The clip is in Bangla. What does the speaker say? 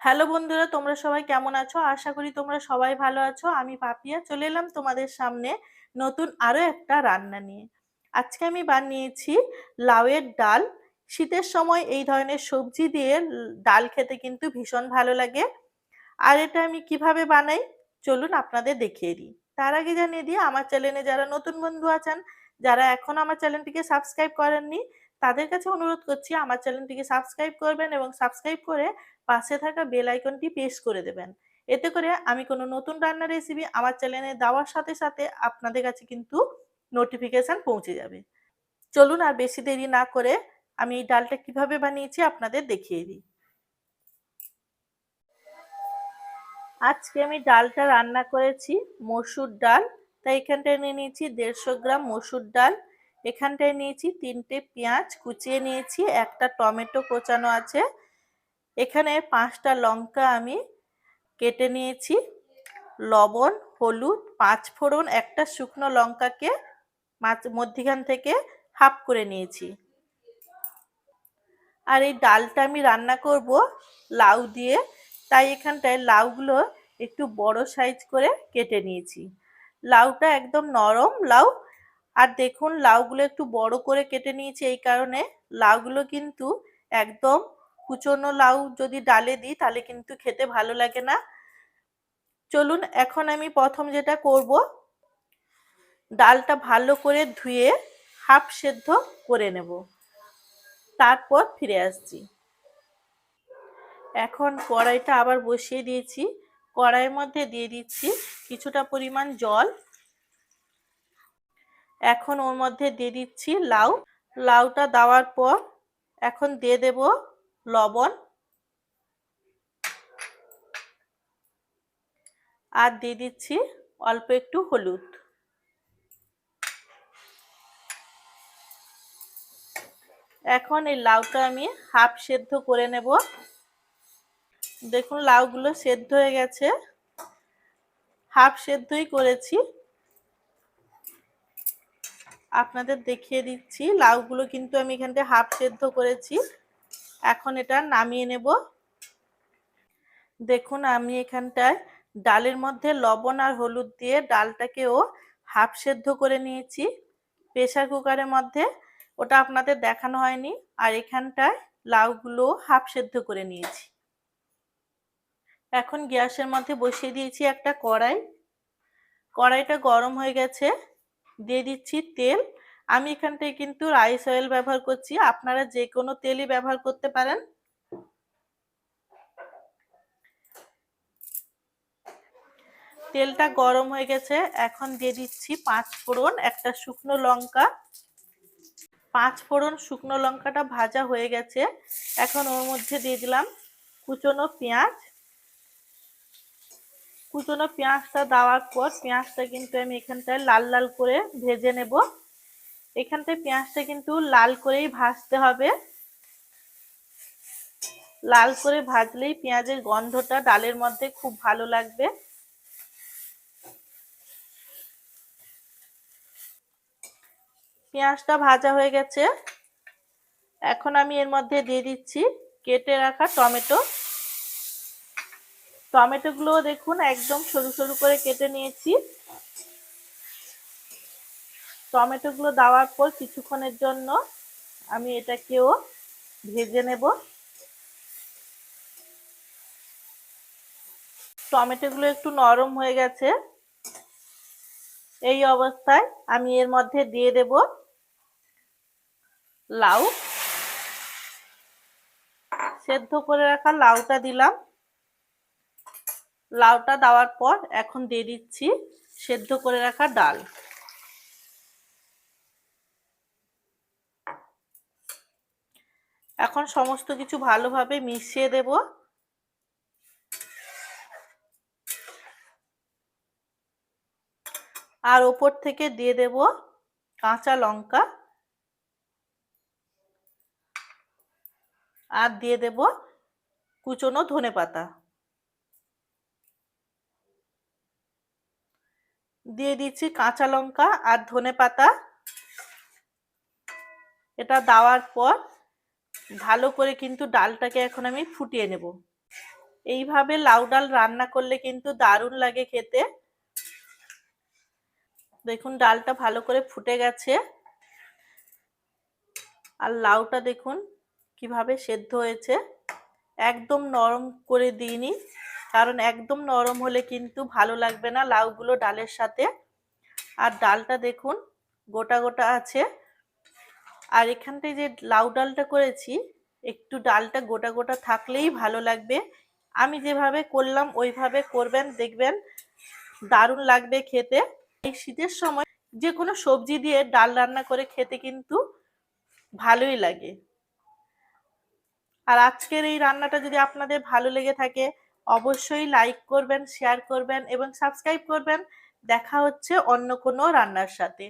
হ্যালো বন্ধুরা, তোমরা সবাই কেমন আছো? আশা করি তোমরা সবাই ভালো আছো। আমি পাপিয়া চলে এলাম তোমাদের সামনে নতুন আরো একটা রান্না নিয়ে। আজকে আমি বানিয়েছি লাউয়ের ডাল। শীতের সময় এই ধরনের সবজি দিয়ে ডাল খেতে কিন্তু ভীষণ ভালো লাগে। আর এটা আমি কিভাবে বানাই চলুন আপনাদের দেখিয়ে দিই। তার আগে জানিয়ে দিই, আমার চ্যানেলে যারা নতুন বন্ধু আছেন, যারা এখন আমার চ্যানেলটিকে সাবস্ক্রাইব করেননি, তাদের কাছে অনুরোধ করছি আমার চ্যানেলটিকে সাবস্ক্রাইব করবেন এবং সাবস্ক্রাইব করে পাশে থাকা বেল আইকনটি প্রেস করে দেবেন। এতে করে আমি কোনো নতুন রান্নার রেসিপি আমার চ্যানেলে দেওয়ার সাথে সাথে আপনাদের কাছে কিন্তু নোটিফিকেশন পৌঁছে যাবে। চলুন আর বেশি দেরি না করে আমি এই ডালটা কিভাবে বানিয়েছি আপনাদের দেখিয়ে দিই। আজকে আমি ডালটা রান্না করেছি মসুর ডাল। তাই এখানটায় নিয়ে নিয়েছি 150 গ্রাম মসুর ডাল। এখানটায় নিয়েছি 3টে পেঁয়াজ কুচিয়ে নিয়েছি, একটা টমেটো কোচানো আছে, এখানে 5টা লঙ্কা আমি কেটে নিয়েছি, লবণ, হলুদ, 5 ফোড়ন, একটা শুকনো লঙ্কাকে মধ্যিখান থেকে হাফ করে নিয়েছি। আর এই ডালটা আমি রান্না করব লাউ দিয়ে, তাই এখানটায় লাউগুলো একটু বড় সাইজ করে কেটে নিয়েছি। লাউটা একদম নরম লাউ। আর দেখুন লাউগুলো একটু বড় করে কেটে নিয়েছি এই কারণে, লাউগুলো কিন্তু একদম কুচনো লাউ যদি ডালে দিই তাহলে কিন্তু খেতে ভালো লাগে না। চলুন এখন আমি প্রথম যেটা করব, ডালটা ভালো করে ধুয়ে হাফ সেদ্ধ করে নেব, তারপর ফিরে আসছি। এখন কড়াইটা আবার বসিয়ে দিয়েছি, কড়াইয়ের মধ্যে দিয়ে দিচ্ছি কিছুটা পরিমাণ জল। এখন ওর মধ্যে দিয়ে দিচ্ছি লাউ। লাউটা দেওয়ার পর এখন দিয়ে দেব লবণ আর দিয়ে দিচ্ছি অল্প একটু হলুদ। এখন এই লাউটা আমি হাফ সেদ্ধ করে নেব। দেখুন লাউগুলো সেদ্ধ হয়ে গেছে, হাফ সেদ্ধই করেছি, আপনাদের দেখিয়ে দিচ্ছি। লাউগুলো কিন্তু আমি এখানটা হাফ সেদ্ধ করেছি। এখন এটা নামিয়ে নেব। দেখুন আমি এখানটায় ডালের মধ্যে লবণ আর হলুদ দিয়ে ডালটাকেও হাফ সেদ্ধ করে নিয়েছি প্রেসার কুকারের মধ্যে, ওটা আপনাদের দেখানো হয়নি। আর এখানটায় লাউগুলো হাফ সেদ্ধ করে নিয়েছি। এখন গ্যাসের মধ্যে বসিয়ে দিয়েছি একটা কড়াই। কড়াইটা গরম হয়ে গেছে, দিয়ে দিচ্ছি তেল। আমি এখানটায় কিন্তু রাইস অয়েল ব্যবহার করছি, আপনারা যে কোনো তেলই ব্যবহার করতে পারেন। তেলটা গরম হয়ে গেছে, এখন দিয়ে দিচ্ছি 5 ফোড়ন, একটা শুকনো লঙ্কা। 5 ফোড়ন শুকনো লঙ্কাটা ভাজা হয়ে গেছে, এখন ওর মধ্যে দিয়ে দিলাম কুচনো পেঁয়াজ। কুচনো পেঁয়াজটা দেওয়ার পর পেঁয়াজটা কিন্তু আমি এখানটায় লাল লাল করে ভেজে নেব। এখানটায় পেঁয়াজটা কিন্তু লাল করেই ভাজতে হবে, লাল করে ভাজলেই পেঁয়াজের গন্ধটা ডালের মধ্যে খুব ভালো লাগবে। পেঁয়াজটা ভাজা হয়ে গেছে, এখন আমি এর মধ্যে দিয়ে দিচ্ছি কেটে রাখা টমেটো। টমেটোগুলো দেখুন একদম সরু সরু করে কেটে নিয়েছি। টমেটোগুলো দেওয়ার পর কিছুক্ষণের জন্য আমি এটাকেও ভেজে নেব। টমেটোগুলো একটু নরম হয়ে গেছে, এই অবস্থায় আমি এর মধ্যে দিয়ে দেব লাউ। সেদ্ধ করে রাখা লাউটা দিলাম। লাউটা দেওয়ার পর এখন দিয়ে দিচ্ছি সেদ্ধ করে রাখা ডাল। এখন সমস্ত কিছু ভালোভাবে মিশিয়ে দেব। আর ওপর থেকে দিয়ে দেব কাঁচা লঙ্কা আর দিয়ে দেব কুচনো ধনেপাতা। দিয়ে দিচ্ছি কাঁচা লঙ্কা আর ধনেপাতা। এটা দেওয়ার পর ভালো করে কিন্তু ডালটাকে এখন আমি ফুটিয়ে নেব। এইভাবে লাউ ডাল রান্না করলে কিন্তু দারুণ লাগে খেতে। দেখুন ডালটা ভালো করে ফুটে গেছে, আর লাউটা দেখুন কিভাবে সেদ্ধ হয়েছে। একদম নরম করে দিইনি, কারণ একদম নরম হলে কিন্তু ভালো লাগবে না লাউগুলো ডালের সাথে। আর ডালটা দেখুন গোটা গোটা আছে। আর এখানটায় যে লাউ ডালটা করেছি, একটু ডালটা গোটা গোটা থাকলেই ভালো লাগবে। আমি যেভাবে করলাম ওইভাবে করবেন, দেখবেন দারুণ লাগবে খেতে। এই শীতের সময় যে কোনো সবজি দিয়ে ডাল রান্না করে খেতে কিন্তু ভালোই লাগে। আর আজকের এই রান্নাটা যদি আপনাদের ভালো লেগে থাকে, অবশ্যই লাইক করবেন, শেয়ার করবেন এবং সাবস্ক্রাইব করবেন। দেখা হচ্ছে অন্য কোনো রান্নার সাথে।